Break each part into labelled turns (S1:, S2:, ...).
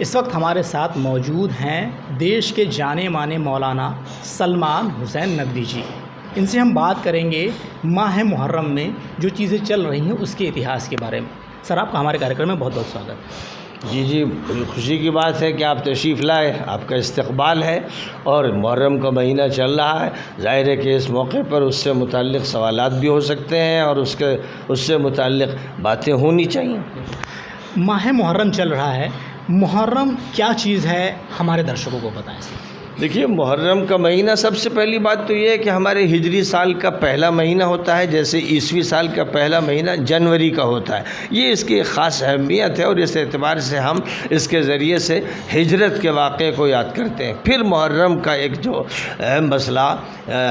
S1: اس وقت ہمارے ساتھ موجود ہیں دیش کے جانے مانے مولانا سلمان حسین ندوی جی۔ ان سے ہم بات کریں گے ماہ محرم میں جو چیزیں چل رہی ہیں اس کے اتہاس کے بارے میں۔ سر، آپ کا ہمارے کارکرم میں بہت بہت سواگت۔
S2: جی بڑی خوشی کی بات ہے کہ آپ تشریف لائے، آپ کا استقبال ہے، اور محرم کا مہینہ چل رہا ہے۔ ظاہر ہے کہ اس موقع پر اس سے متعلق سوالات بھی ہو سکتے ہیں اور اس سے متعلق باتیں ہونی چاہیے۔
S1: ماہ محرم چل رہا ہے، محرم کیا چیز ہے ہمارے درشکوں کو بتائیں۔
S2: دیکھیے، محرم کا مہینہ سب سے پہلی بات تو یہ ہے کہ ہمارے ہجری سال کا پہلا مہینہ ہوتا ہے، جیسے عیسوی سال کا پہلا مہینہ جنوری کا ہوتا ہے۔ یہ اس کی ایک خاص اہمیت ہے اور اس اعتبار سے ہم اس کے ذریعے سے ہجرت کے واقعے کو یاد کرتے ہیں۔ پھر محرم کا ایک جو اہم مسئلہ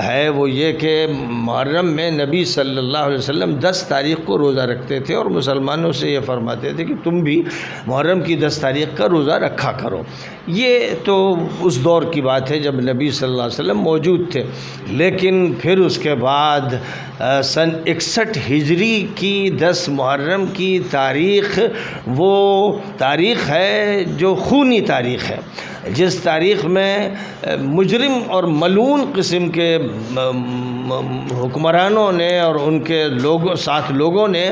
S2: ہے وہ یہ کہ محرم میں نبی صلی اللہ علیہ وسلم 10 تاریخ کو روزہ رکھتے تھے اور مسلمانوں سے یہ فرماتے تھے کہ تم بھی محرم کی 10 تاریخ کا روزہ رکھا کرو۔ یہ تو اس دور کی بات ہے جب نبی صلی اللہ علیہ وسلم موجود تھے، لیکن پھر اس کے بعد سن 61 ہجری کی 10 محرم کی تاریخ وہ تاریخ ہے جو خونی تاریخ ہے، جس تاریخ میں مجرم اور ملعون قسم کے حکمرانوں نے اور ان کے ساتھ لوگوں نے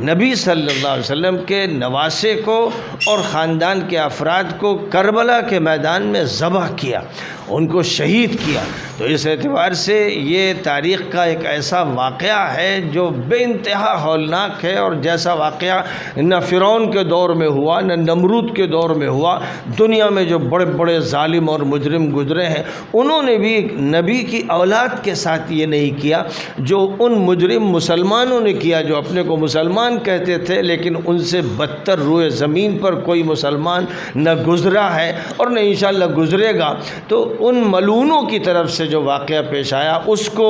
S2: نبی صلی اللہ علیہ وسلم کے نواسے کو اور خاندان کے افراد کو کربلا کے میدان میں ذبح کیا، ان کو شہید کیا۔ تو اس اعتبار سے یہ تاریخ کا ایک ایسا واقعہ ہے جو بے انتہا ہولناک ہے، اور جیسا واقعہ نہ فرعون کے دور میں ہوا نہ نمرود کے دور میں ہوا۔ دنیا میں جو بڑے بڑے ظالم اور مجرم گزرے ہیں، انہوں نے بھی نبی کی اولاد کے ساتھ یہ نہیں کیا جو ان مجرم مسلمانوں نے کیا، جو اپنے کو مسلمان کہتے تھے لیکن ان سے بدتر روئے زمین پر کوئی مسلمان نہ گزرا ہے اور نہ انشاءاللہ گزرے گا۔ تو ان ملعونوں کی طرف سے جو واقعہ پیش آیا، اس کو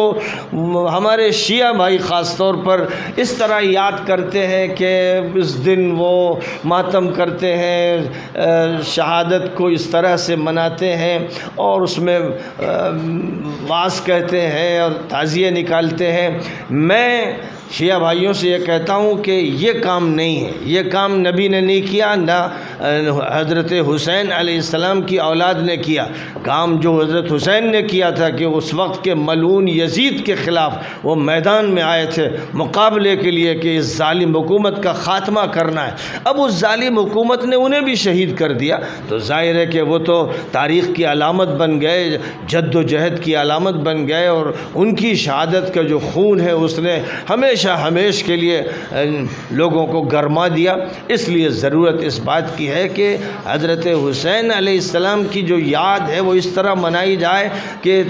S2: ہمارے شیعہ بھائی خاص طور پر اس طرح یاد کرتے ہیں کہ اس دن وہ ماتم کرتے ہیں، شہادت کو اس طرح سے مناتے ہیں اور اس میں واعظ کہتے ہیں اور تعزیے نکالتے ہیں۔ میں شیعہ بھائیوں سے یہ کہتا ہوں کہ یہ کام نہیں ہے، یہ کام نبی نے نہیں کیا، نہ حضرت حسین علیہ السلام کی اولاد نے کیا۔ کام جو حضرت حسین نے کیا تھا کہ اس وقت کے ملعون یزید کے خلاف وہ میدان میں آئے تھے مقابلے کے لیے کہ اس ظالم حکومت کا خاتمہ کرنا ہے۔ اب اس ظالم حکومت نے انہیں بھی شہید کر دیا، تو ظاہر ہے کہ وہ تو تاریخ کی علامت بن گئے، جد و جہد کی علامت بن گئے، اور ان کی شہادت کا جو خون ہے اس نے ہمیشہ کے لیے لوگوں کو گرما دیا۔ اس لیے ضرورت اس بات کی ہے کہ حضرت حسین علیہ السلام کی جو یاد ہے وہ اس طرح منائی جائے کہ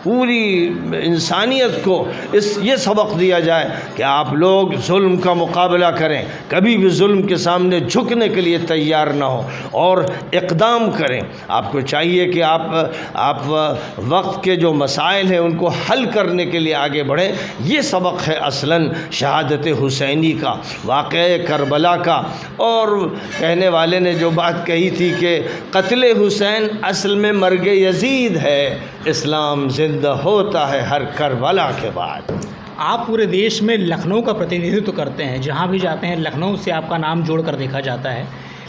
S2: پوری انسانیت کو یہ سبق دیا جائے کہ آپ لوگ ظلم کا مقابلہ کریں، کبھی بھی ظلم کے سامنے جھکنے کے لیے تیار نہ ہو اور اقدام کریں۔ آپ کو چاہیے کہ آپ وقت کے جو مسائل ہیں ان کو حل کرنے کے لیے آگے بڑھیں۔ یہ سبق ہے اصلاً شہادت حسینی کا، واقعہ کربلا کا۔ اور کہنے والے نے جو بات کہی تھی کہ قتل حسین اصل میں مرگ یزید ہے، اسلام زندہ ہوتا ہے ہر کربلا کے بعد۔
S1: آپ پورے دیش میں لکھنؤ کا پرتیندھتو کرتے ہیں، جہاں بھی جاتے ہیں لکھنؤ سے آپ کا نام جوڑ کر دیکھا جاتا ہے،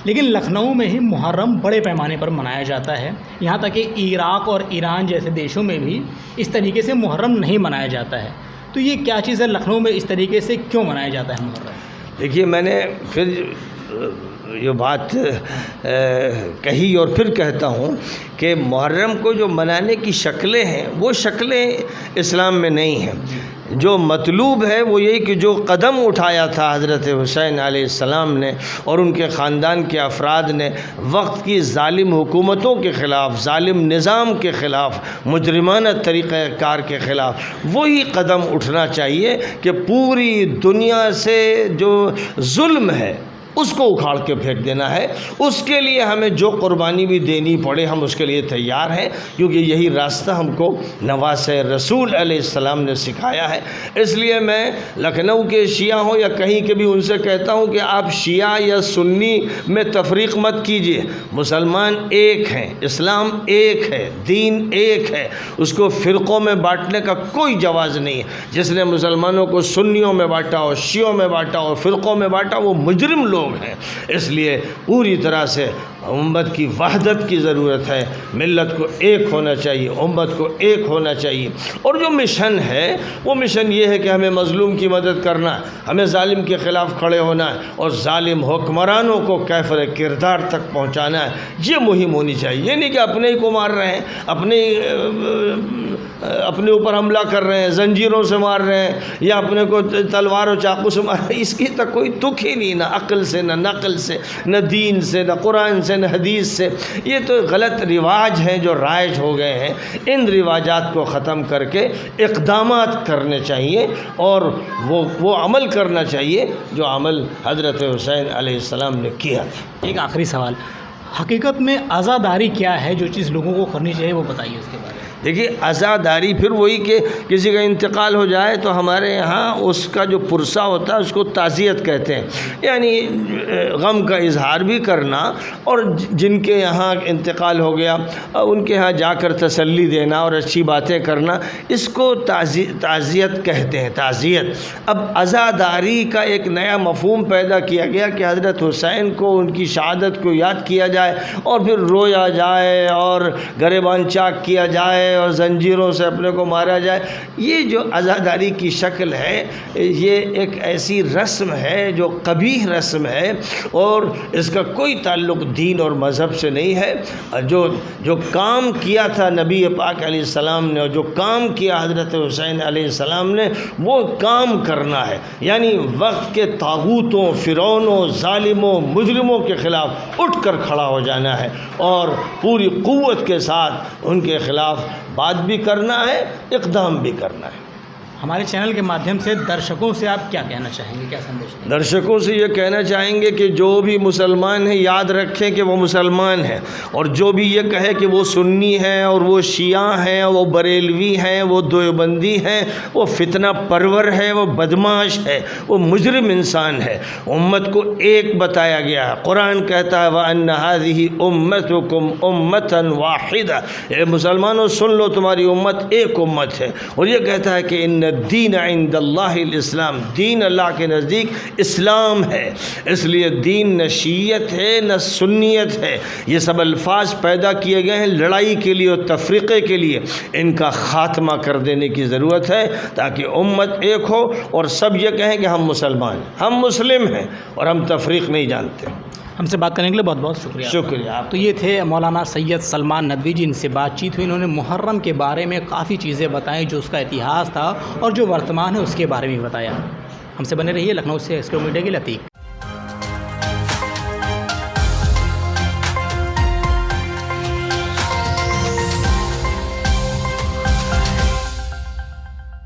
S1: لیکن لکھنؤ میں ہی محرم بڑے پیمانے پر منایا جاتا ہے۔ یہاں تک کہ عراق اور ایران جیسے دیشوں میں بھی اس طریقے سے محرم نہیں منایا جاتا ہے۔ تو یہ کیا چیز ہے، لکھنؤ میں اس طریقے سے کیوں منایا جاتا ہے محرم؟
S2: دیکھیے، میں نے پھر یہ بات کہی اور پھر کہتا ہوں کہ محرم کو جو منانے کی شکلیں ہیں وہ شکلیں اسلام میں نہیں ہیں۔ جو مطلوب ہے وہ یہی کہ جو قدم اٹھایا تھا حضرت حسین علیہ السلام نے اور ان کے خاندان کے افراد نے وقت کی ظالم حکومتوں کے خلاف، ظالم نظام کے خلاف، مجرمانہ طریقہ کار کے خلاف، وہی قدم اٹھنا چاہیے کہ پوری دنیا سے جو ظلم ہے اس کو اکھاڑ کے پھینک دینا ہے۔ اس کے لیے ہمیں جو قربانی بھی دینی پڑے ہم اس کے لیے تیار ہیں، کیونکہ یہی راستہ ہم کو نواسۂ رسول علیہ السلام نے سکھایا ہے۔ اس لیے میں لکھنؤ کے شیعہ ہوں یا کہیں کے بھی ان سے کہتا ہوں کہ آپ شیعہ یا سنی میں تفریق مت کیجیے۔ مسلمان ایک ہیں، اسلام ایک ہے، دین ایک ہے، اس کو فرقوں میں بانٹنے کا کوئی جواز نہیں ہے۔ جس نے مسلمانوں کو سنیوں میں بانٹا اور شیعوں میں بانٹا اور فرقوں میں بانٹا وہ مجرم لوگ لوگ ہیں۔ اس لیے پوری طرح سے امت کی وحدت کی ضرورت ہے، ملت کو ایک ہونا چاہیے، امت کو ایک ہونا چاہیے۔ اور جو مشن ہے وہ مشن یہ ہے کہ ہمیں مظلوم کی مدد کرنا ہے، ہمیں ظالم کے خلاف کھڑے ہونا ہے، اور ظالم حکمرانوں کو کیفر کردار تک پہنچانا ہے۔ یہ مہم ہونی چاہیے، یہ نہیں کہ اپنے ہی کو مار رہے ہیں، اپنے اوپر حملہ کر رہے ہیں، زنجیروں سے مار رہے ہیں، یا اپنے کو تلوار و چاقو سے مار رہے ہیں۔ اس کی تک کوئی تک ہی نہیں، نہ عقل سے، نہ نقل سے، نہ دین سے، نہ قرآن سے، نہ حدیث سے۔ یہ تو غلط رواج ہیں جو رائج ہو گئے ہیں۔ ان رواجات کو ختم کر کے اقدامات کرنے چاہیے، اور وہ عمل کرنا چاہیے جو عمل حضرت حسین علیہ السلام نے کیا تھا۔
S1: ایک آخری سوال، حقیقت میں عزاداری کیا ہے؟ جو چیز لوگوں کو کرنی چاہیے وہ بتائیے اس کے بارے میں۔
S2: دیکھیے عزاداری پھر وہی کہ کسی کا انتقال ہو جائے تو ہمارے یہاں اس کا جو پرسہ ہوتا ہے اس کو تعزیت کہتے ہیں، یعنی غم کا اظہار بھی کرنا، اور جن کے یہاں انتقال ہو گیا ان کے یہاں جا کر تسلی دینا اور اچھی باتیں کرنا، اس کو تعزیت کہتے ہیں، تعزیت۔ اب عزاداری کا ایک نیا مفہوم پیدا کیا گیا کہ حضرت حسین کو ان کی شہادت کو یاد کیا جائے، اور پھر رویا جائے اور گریبان چاک کیا جائے اور زنجیروں سے اپنے کو مارا جائے۔ یہ جو عزاداری کی شکل ہے یہ ایک ایسی رسم ہے جو قبیح رسم ہے، اور اس کا کوئی تعلق دین اور مذہب سے نہیں ہے۔ جو کام کیا تھا نبی پاک علیہ السلام نے، اور جو کام کیا حضرت حسین علیہ السلام نے، وہ کام کرنا ہے، یعنی وقت کے طاغوتوں، فرعونوں، ظالموں، مجرموں کے خلاف اٹھ کر کھڑا ہو جانا ہے، اور پوری قوت کے ساتھ ان کے خلاف بات بھی کرنا ہے، اقدام بھی کرنا ہے۔
S1: ہمارے چینل کے مادھیم سے درشکوں سے آپ کیا کہنا چاہیں گے، کیا سندیش دیں گے؟
S2: درشکوں سے یہ کہنا چاہیں گے کہ جو بھی مسلمان ہیں یاد رکھیں کہ وہ مسلمان ہیں، اور جو بھی یہ کہے کہ وہ سنی ہیں اور وہ شیعہ ہیں، وہ بریلوی ہیں، وہ دیوبندی ہیں، وہ فتنہ پرور ہے، وہ بدماش ہے، وہ مجرم انسان ہے۔ امت کو ایک بتایا گیا ہے، قرآن کہتا ہے وَأَنَّ هَذِهِ أُمَّتُكُمْ أُمَّةً وَاحِدَةً، اے مسلمانوں سن لو تمہاری امت ایک امت ہے، اور یہ کہتا ہے کہ ان الدین عند اللہ الاسلام، دین اللہ کے نزدیک اسلام ہے۔ اس لیے دین نہ شیعت ہے نہ سنیت ہے، یہ سب الفاظ پیدا کیے گئے ہیں لڑائی کے لیے اور تفریقے کے لیے۔ ان کا خاتمہ کر دینے کی ضرورت ہے تاکہ امت ایک ہو اور سب یہ کہیں کہ ہم مسلمان ہیں، ہم مسلم ہیں، اور ہم تفریق نہیں جانتے۔
S1: ہم سے بات کرنے کے لیے بہت بہت شکریہ۔
S2: شکریہ آپ۔
S1: تو یہ تھے مولانا سید سلمان ندوی جی، ان سے بات چیت ہوئی، انہوں نے محرم کے بارے میں کافی چیزیں بتائیں، جو اس کا اتہاس تھا اور جو ورتمان ہے اس کے بارے میں بتایا۔ ہم سے بنے رہیے، لکھنؤ سے ایکسکلو میڈیا کے لیے عتیق۔